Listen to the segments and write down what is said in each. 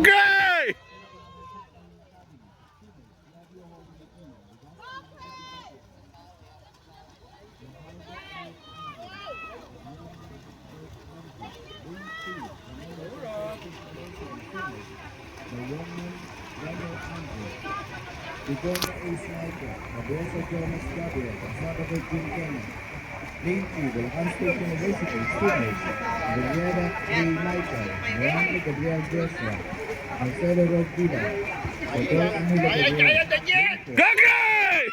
Gray! Bigong na Ace Michael, Mabesa Jonas Gabriel, kasama kay Jim Kenny. Lane 2, Bulacan State University student, Gabriela A. Michael, Miranda Gabriel Joshua, Marcelo Rodriguez, Dr. Anila Gabriel. Gray!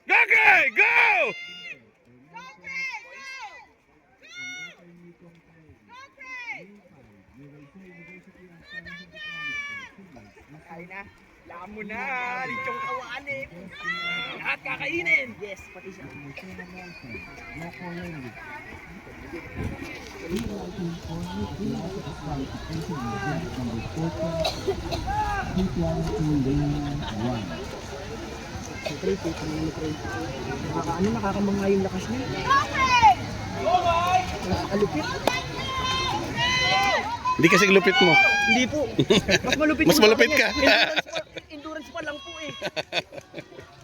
Gray, go! Ay na, alam mo na, lichong kawanin. Lahat kakainin. Yes, pati siya. Nakakamanga yung lakas niya. Nakakalupit. Hindi kasi lupit mo. Hindi po. Mas malupit. Mas malupit ka. Endurance pa lang po eh.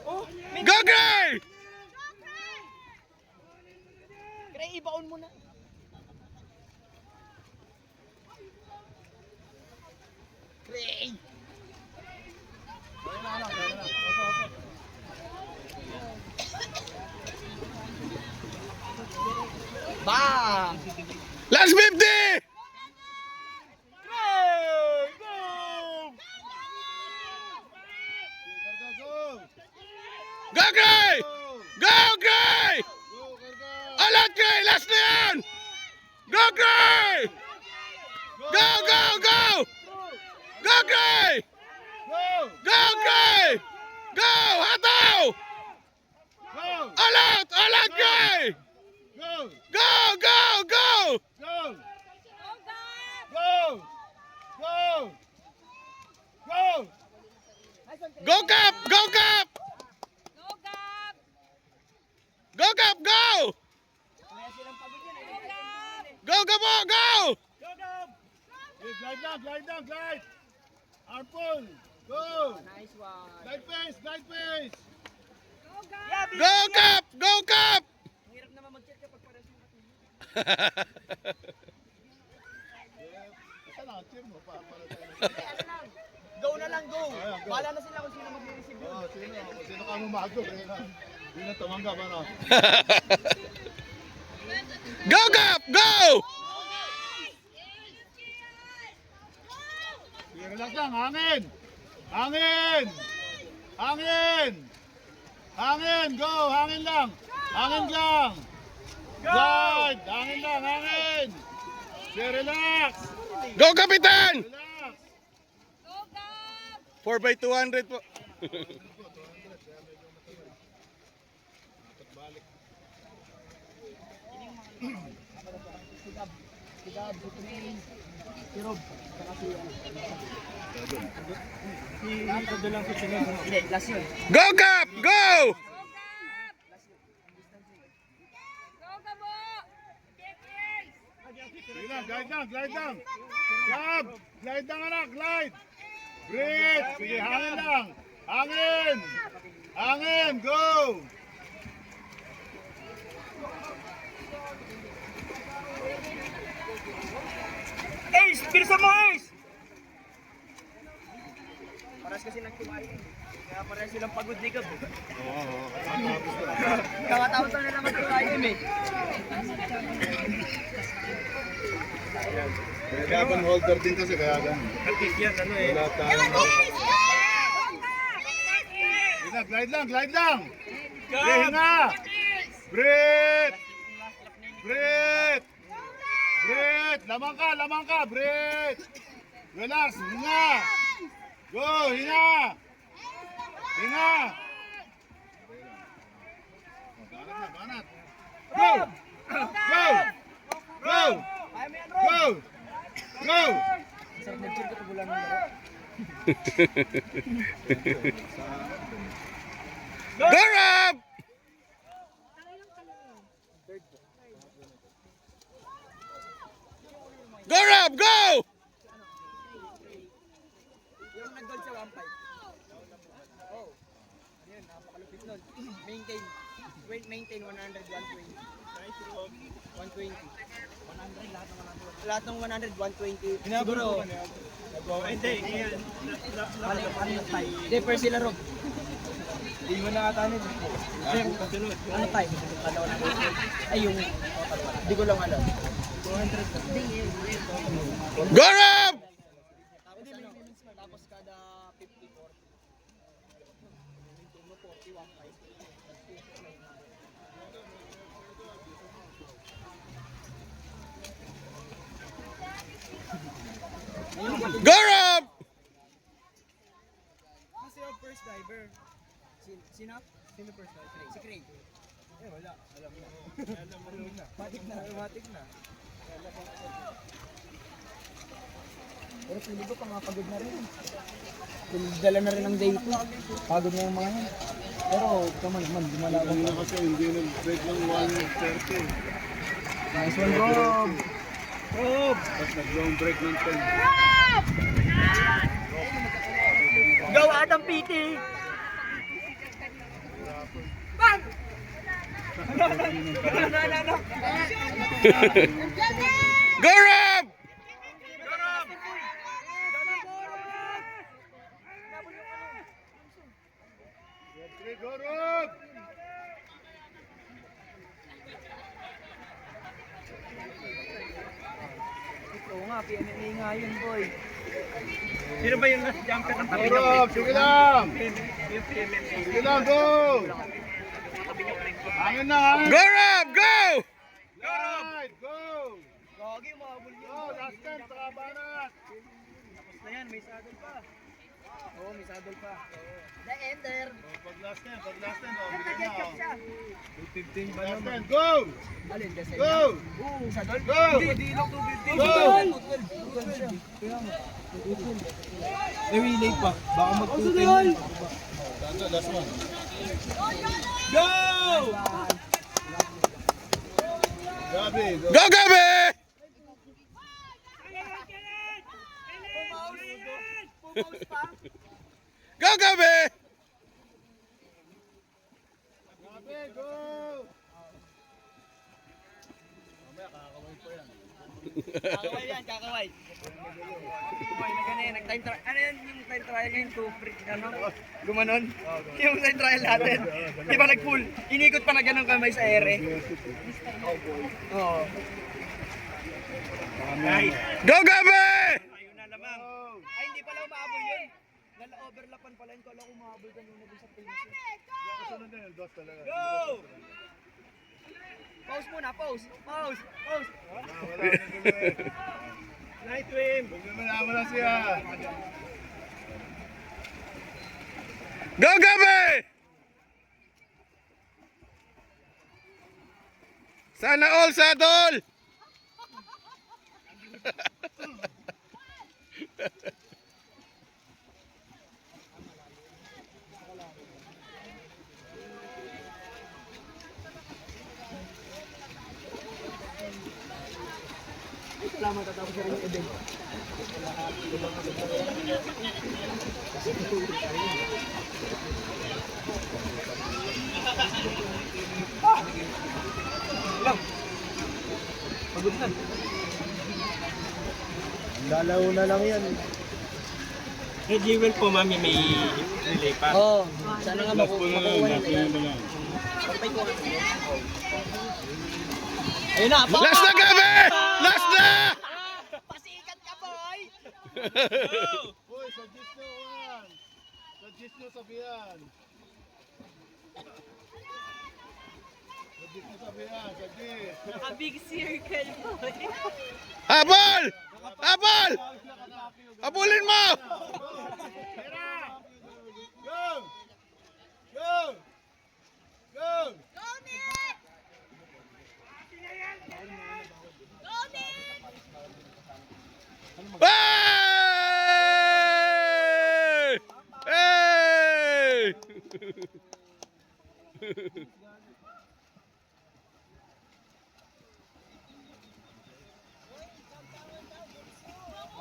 Oh, Go, Gray! Kaya ibaon mo na. Gray! Bang! Last 50! Go, Gray! Go, Gray! Alat, Gray! Last na yan! Go, Gray! Go, go, go! Go, Gray! Go, Gray! Go! Hataw! Alat! Alat, Gray! Go, go, go! Go, Cap! Go, Cap! Go, Cap! Go! Go, Gabo! Go! Glide down, glide down, glide! Armpul! Go! Nice one. Glide pace, glide pace! Go, Cap! Go, Cap! Ang hirap naman mag-check kapag pares mo katulog. Isa lang, cheer mo pa. Para Go na lang, go. Ayan, go. Bahala na sila kung sino mag-receive yun. sino ka lumago? Hindi na tumanggap, ano? Go, Cap! Go! Relax lang, hangin! Hangin! Hangin! Hangin, go! Hangin lang! Hangin lang! Glide! Hangin lang, hangin! Relax! Go, Kapitan! Relax! 4x200 po. Hindi, last yun. Go, Cap! Go! Sige lang, glide lang, glide lang! Gab! Glide lang anak, glide! Breathe! Sige, hangin lang! Hangin! Hangin, go! Ace! Bilisan mo, Ace! Paras kasi nagkumain. Kaya pares silang pagod likod. Kakatapos lang nila magkumain eh. Carbon holder din kasi kaya ganun. Yan, ano eh. Wala tayong... Glide lang, glide lang! Okay, hinga! Breathe! Breathe! Breathe! Lamang ka! Breathe! Relax! Hinga! Go! Hinga! Hinga! Banat na, banat! Go Rob! Go Rob, go! Yung nag-goal sa 1-5. Oh. Ayun, napakalupit nun. Maintain. Maintain 100, 120. 120. 100, lahat ng 100, 120. Siguro. Hindi, ngayon. Hindi, first sila Rob. Hindi mo nakatanin. Ano tayo? Ay, yung hindi ko lang alam. 200. Go Rob! Tapos kada 54. Maintain mo 41, 5. Go Rob! Kasi yung first driver. Sino? Sino first driver? Si Craig. Eh, wala. Alam na. Matik na. Matik na. Pero pili ko pangapagod na rin. Dala na rin ang day ko. Pagod na yung mga yan. Pero kaman naman, dumalawang Ano kasi hindi nag-break ng 1:30. Nice one, Rob! Rob! Tapos nag-long break ng 10. Go, Adam Piti! Bang! No. Go Rob! Go Rob! Oo nga, PMMA nga yun, boy. Sino ba yung last jumper ng tabi Go Rob! Sige lang! Sige lang, go! Hangin na, hangin! Go Rob, go! Right, go! Gagi, mahabol yun. Go, last time, sa kabanat! Tapos na yan, may saddle pa. Oo, may saddle pa. The ender. Pag last time, oh, bigyan na, oh. siya. 215 ba naman? Last time, go! Alin, the Go! Oo, saddle. Go! Hindi lang 250. Go! May relay pa. Baka mag-210. Last one. Go! Gabi, go! Go Gabi! Pumaus pa. Go Gabi! Gabi, go! Kakaway yan, kakaway. Boy, nag-time trial. Ano yan yung time trial yung gumanon? Yung time trial natin. Di ba nag-pull? Inikot pa na ganun kamay sa ere. Oo. Go Gabi! Ayun na lamang. Ay, hindi pala umahabol yun. Overlapan pala yun. Kala ko umahabol kanina dun sa pinso. Kasunod na yun, dos talaga. Go! Pause muna, pause. Pause. Wala na. Night swim. Bumimila na siya. Go Gabi! Sana all saddle! Salamat tatapos na rin yung event. Pagod na. Lalaw na lang yan. Eh, Jewel po, mami, may relay pa. Oo. Sana nga makukuha Last nila. na lang. Ayun na. Last na Gabi! Last na! Pasikat ka, boy! Uy, suggest nyo yan. Suggest nyo sabihan. Suggest. A big circle, boy. Habol! Habol! Habulin mo! Go! Go! Go! Hey! Ay,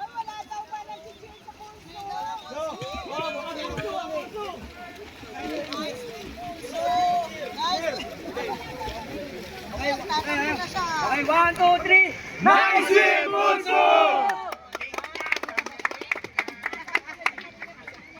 wala daw pa nag-cheer sa puso. Okay, 1, 2, 3. Nice win, Bunso!